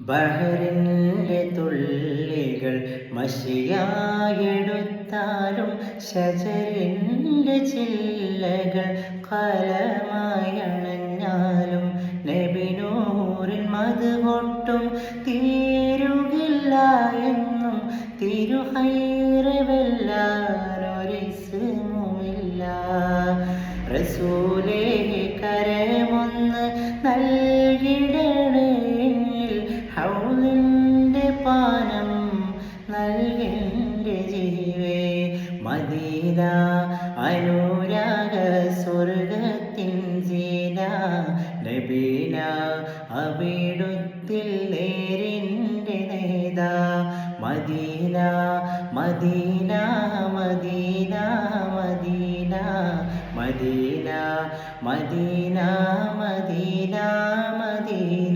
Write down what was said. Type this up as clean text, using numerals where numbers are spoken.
ബഹറിൻ്റെ തുള്ളികൾ മഷിയായെടുത്താലും ഷജറിൻ്റെ ചില്ലകൾ കലമായണഞ്ഞാലും നബിനൂറിൻ മധുകൊട്ടും തീരുകില്ല എന്നും തിരുഹൈറ് വെല്ലാനൊരിസ്മുമില്ല. റസൂലേ കരമൊന്ന് നൽകിടണേ, ഹൗലിൻ്റെ പാനം നൽകേണ്ട ജീവേ. മദീന അനുരാഗ സ്വർഗത്തിൻ സീന, നബീന അവിടുത്തിൽ നേരിൻ്റെ നേതാ. Medina Medina Medina Medina Medina Medina Medina Medina.